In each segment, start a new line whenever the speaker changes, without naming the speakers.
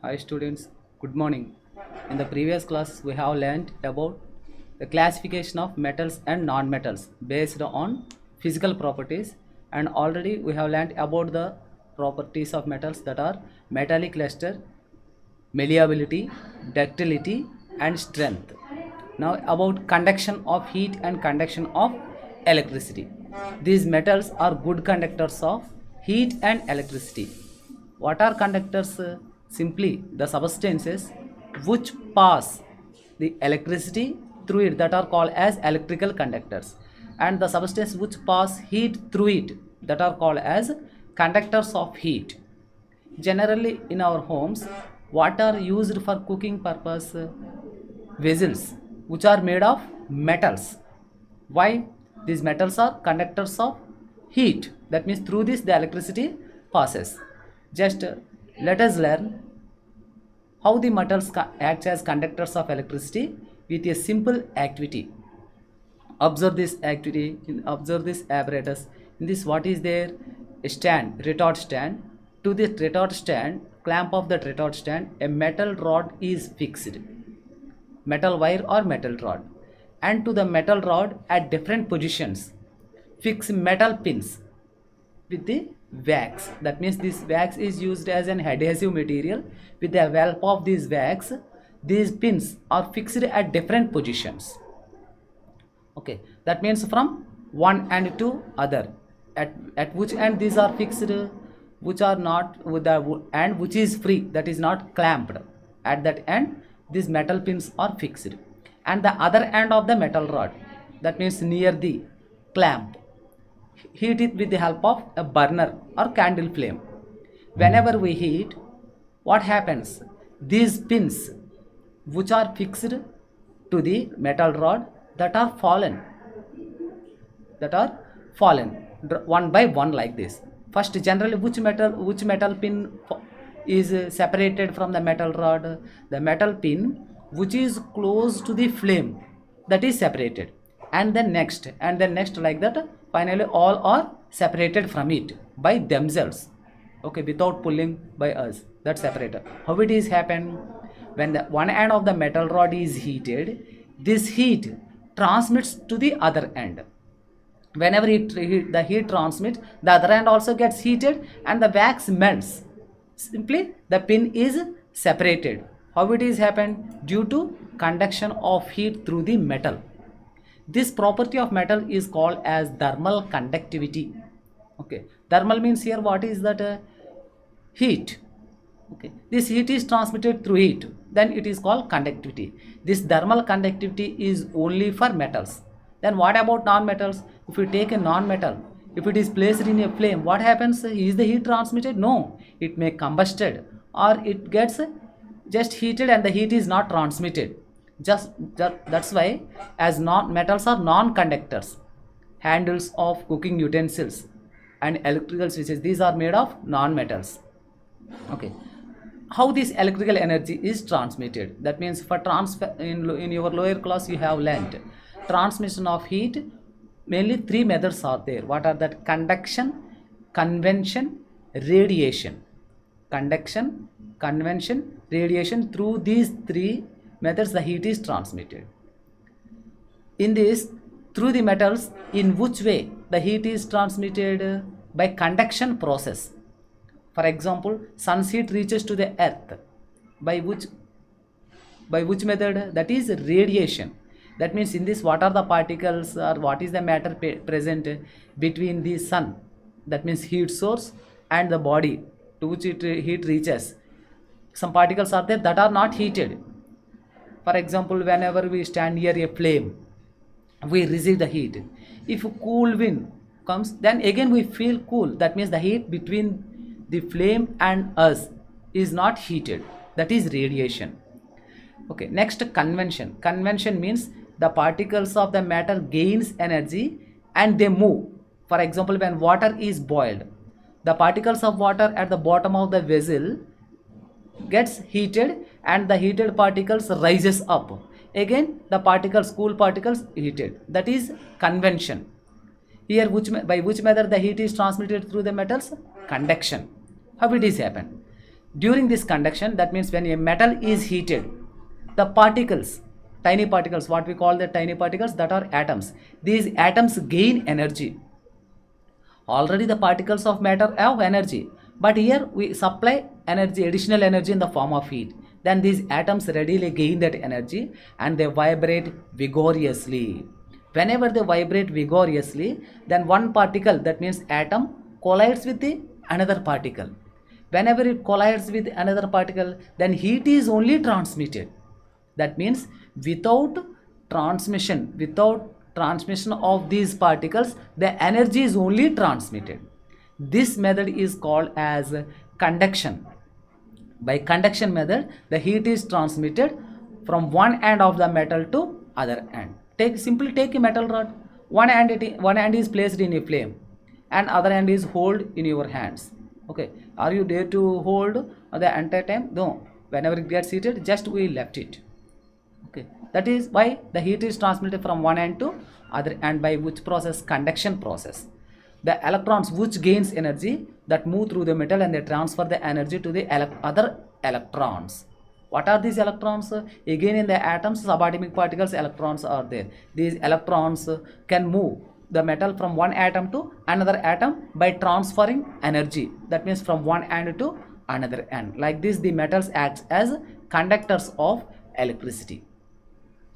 Hi students, good morning. In the previous class, we have learned about the classification of metals and non-metals based on physical properties, and already we have learned about the properties of metals that are metallic luster, malleability, ductility and strength. Now about conduction of heat and conduction of electricity. These metals are good conductors of heat and electricity. What are conductors? Simply the substances which pass the electricity through it, that are called as electrical conductors, and the substance which pass heat through it, that are called as conductors of heat. Generally in our homes, what are used for cooking purpose? Vessels which are made of metals. Why? These metals are conductors of heat. That means through this the electricity passes. Just let us learn how the metals act as conductors of electricity with a simple activity. Observe this activity, observe this apparatus. In this, what is there? A stand, retort stand. To this retort stand, clamp of that retort stand, a metal rod is fixed, metal wire or metal rod, and to the metal rod at different positions fix metal pins with the wax. That means this wax is used as an adhesive material. With the help of this wax, these pins are fixed at different positions. Okay, that means from one end to other. At which end these are fixed, which are not with the end which is free, that is not clamped. At that end these metal pins are fixed, and the other end of the metal rod, that means near the clamp, heat it with the help of a burner or candle flame. Whenever we heat, what happens? These pins which are fixed to the metal rod, that are fallen one by one like this. First, generally which metal pin is separated from the metal rod? The metal pin which is close to the flame, that is separated, and then next like that. Finally all are separated from it by themselves, okay, without pulling by us. That separator, how it is happen? When the one end of the metal rod is heated, this heat transmits to the other end. Whenever the heat transmits, the other end also gets heated and the wax melts. Simply the pin is separated. How it is happened? Due to conduction of heat through the metal. This property of metal is called as thermal conductivity. Okay, thermal means here what is that? Heat. Okay, this heat is transmitted through heat, then it is called conductivity. This thermal conductivity is only for metals. Then what about non-metals? If you take a non-metal, if it is placed in a flame, what happens? Is the heat transmitted? No, it may combusted, or it gets just heated and the heat is not transmitted. That's why as non-metals are non-conductors. Handles of cooking utensils and electrical switches, these are made of non-metals. Okay, how this electrical energy is transmitted? That means for transfer in your lower class you have learnt transmission of heat. Mainly three methods are there. What are that? Conduction, convention, radiation. Conduction, convention, radiation. Through these three methods the heat is transmitted. In this, through the metals, in which way the heat is transmitted? By conduction process. For example, sun's heat reaches to the earth by which method? That is radiation. That means in this, what are the particles or what is the matter present between the sun, that means heat source, and the body to which heat reaches? Some particles are there that are not heated. For example, whenever we stand near a flame, we receive the heat. If a cool wind comes, then again we feel cool. That means the heat between the flame and us is not heated. That is radiation. Okay, next, convention. Convention means the particles of the matter gains energy and they move. For example, when water is boiled, the particles of water at the bottom of the vessel gets heated and the heated particles rises up. Again the particles, cool particles, heated. That is convention. Here by which method the heat is transmitted through the metals? Conduction. How it is happen? During this conduction, that means when a metal is heated, the particles, tiny particles, what we call the tiny particles, that are atoms, these atoms gain energy. Already the particles of matter have energy, but here we supply energy, additional energy in the form of heat. Then these atoms readily gain that energy and they vibrate vigorously. Whenever they vibrate vigorously, then one particle, that means atom, collides with the another particle. Whenever it collides with another particle, then heat is only transmitted. That means without transmission of these particles, the energy is only transmitted. This method is called as conduction. By conduction method, the heat is transmitted from one end of the metal to other end. Simply take a metal rod. One end is placed in a flame and other end is hold in your hands. Okay, are you there to hold the entire time? No. Whenever it gets heated, just we left it. Okay, that is why the heat is transmitted from one end to other end. By which process? Conduction process. The electrons which gains energy that move through the metal and they transfer the energy to the other electrons. What are these electrons? Again, in the atoms, subatomic particles, electrons are there. These electrons can move the metal from one atom to another atom by transferring energy. That means from one end to another end. Like this, the metals act as conductors of electricity.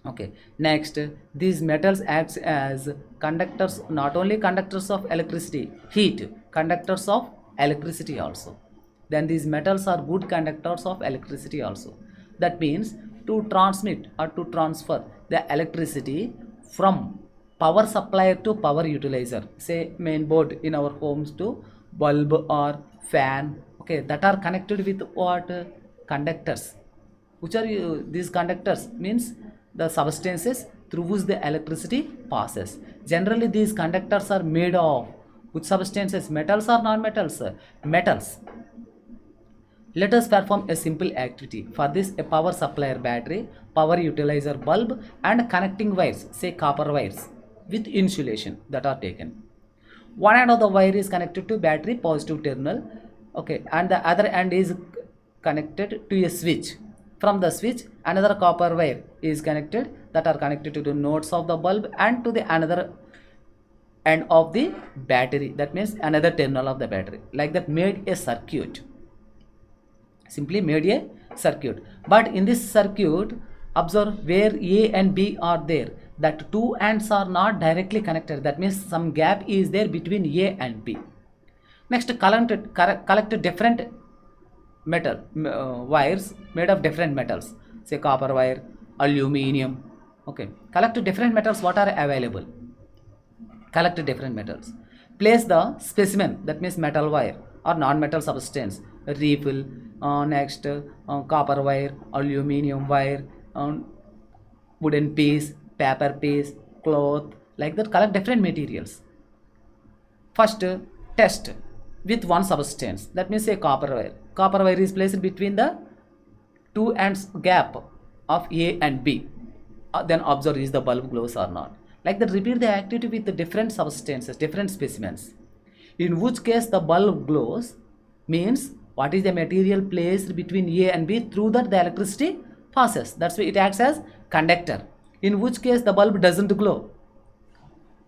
Okay, next, these metals act as conductors, not only conductors of electricity, heat, conductors of electricity also. Then these metals are good conductors of electricity also. That means to transmit or to transfer the electricity from power supplier to power utilizer, say main board in our homes to bulb or fan, okay, that are connected with what? Conductors. Which are these conductors? Means the substances through which the electricity passes. Generally, these conductors are made of which substances? Metals or non-metals? Metals. Let us perform a simple activity. For this, a power supplier battery, power utilizer bulb and connecting wires, say copper wires with insulation, that are taken. One end of the wire is connected to battery positive terminal, okay, and the other end is connected to a switch. From the switch, another copper wire is connected, that are connected to the nodes of the bulb and to the another end of the battery, that means another terminal of the battery. Like that, made a circuit. Simply made a circuit. But in this circuit, observe where A and B are there, that two ends are not directly connected. That means some gap is there between A and B. Next, collect different metal wires made of different metals, say copper wire, aluminum. Okay, collect different metals what are available. Collect different metals. Place the specimen, that means metal wire or non-metal substance, refill, next copper wire, aluminum wire, wooden piece, paper piece, cloth, like that. Collect different materials. First, test with one substance, that means a copper wire. Copper wire is placed between the two ends gap of A and B. Then observe is the bulb glows or not. Like that, repeat the activity with the different substances, different specimens. In which case the bulb glows means what is the material placed between A and B, through that the electricity passes. That's why it acts as conductor. In which case the bulb doesn't glow.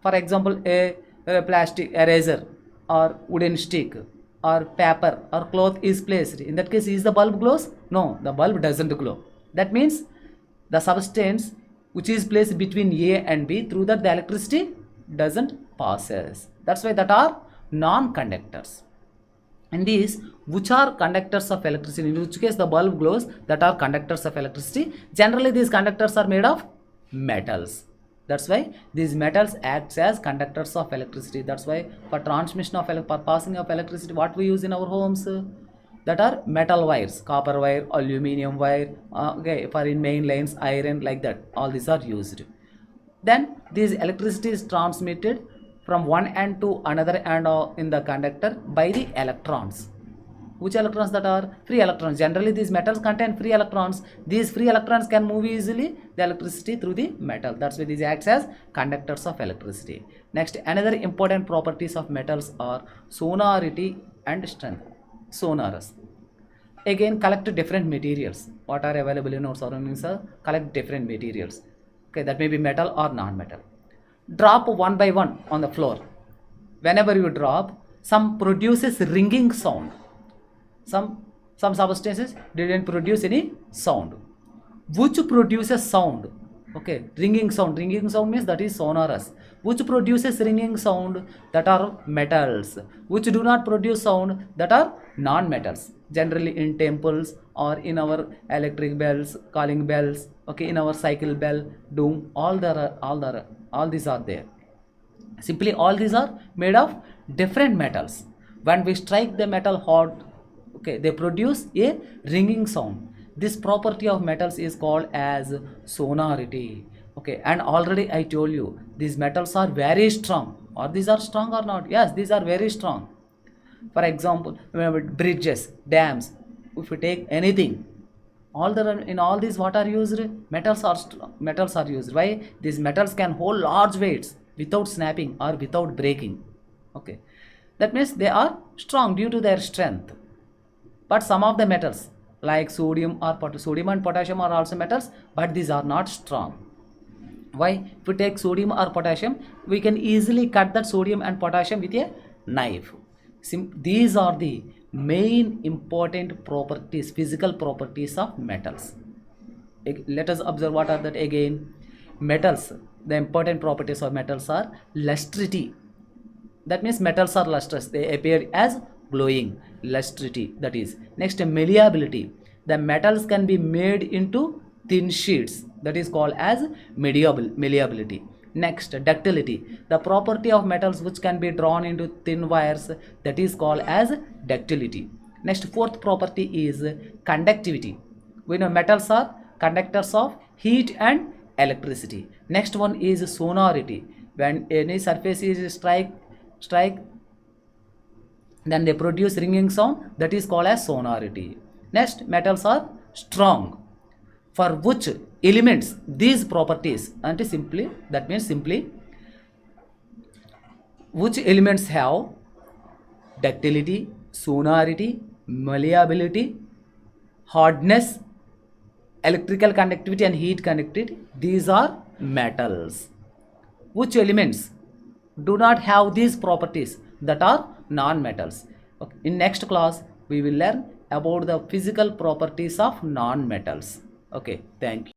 For example, a plastic eraser or wooden stick or paper or cloth is placed. In that case, is the bulb glows? No, the bulb doesn't glow. That means the substance which is placed between A and B, through that the electricity doesn't passes. That's why that are non-conductors. And these which are conductors of electricity, in which case the bulb glows, that are conductors of electricity. Generally, these conductors are made of metals. That's why these metals acts as conductors of electricity. That's why for transmission of for passing of electricity, what we use in our homes, that are metal wires, copper wire, aluminum wire, okay, for in main lines, iron, like that, all these are used. Then this electricity is transmitted from one end to another end in the conductor by the electrons. Which electrons? That are free electrons. Generally, these metals contain free electrons. These free electrons can move easily the electricity through the metal. That's why these acts as conductors of electricity. Next, another important properties of metals are sonority and strength. Sonorous. again collect different materials what are available in our surroundings. Collect different materials, okay, that may be metal or non-metal. Drop one by one on the floor. Whenever you drop, some produces ringing sound, some some substances didn't produce any sound. Which produces sound? Okay, ringing sound means that is sonorous. Which produces ringing sound? That are metals. Which do not produce sound? That are non-metals. Generally in temples or in our electric bells, calling bells, okay, in our cycle bell, doom, all these are there. Simply all these are made of different metals. When we strike the metal hot, okay, they produce a ringing sound. This property of metals is called as sonority. Okay, and already I told you these metals are very strong. Or these are strong or not? Yes, these are very strong. For example, remember bridges, dams, if we take anything, all the in all these what are used? Metals are used. Why? These metals can hold large weights without snapping or without breaking. Okay, that means they are strong due to their strength. But some of the metals like sodium sodium and potassium are also metals, but these are not strong. Why? If we take sodium or potassium, we can easily cut that sodium and potassium with a knife. These are the main important properties, physical properties of metals. Let us observe what are that again. Metals, the important properties of metals are lustrity. That means metals are lustrous, they appear as glowing. Lustrity, that is. Next, malleability. The metals can be made into thin sheets, that is called as malleability. Next, ductility. The property of metals which can be drawn into thin wires, that is called as ductility. Next, fourth property is conductivity. We know metals are conductors of heat and electricity. Next one is sonority. When any surface is strike, then they produce ringing sound, that is called as sonority. Next, metals are strong. For which elements these properties, and simply that means simply which elements have ductility, sonority, malleability, hardness, electrical conductivity and heat conductivity, these are metals. Which elements do not have these properties? That are non-metals. Okay. In next class we will learn about the physical properties of non-metals. Okay, thank you.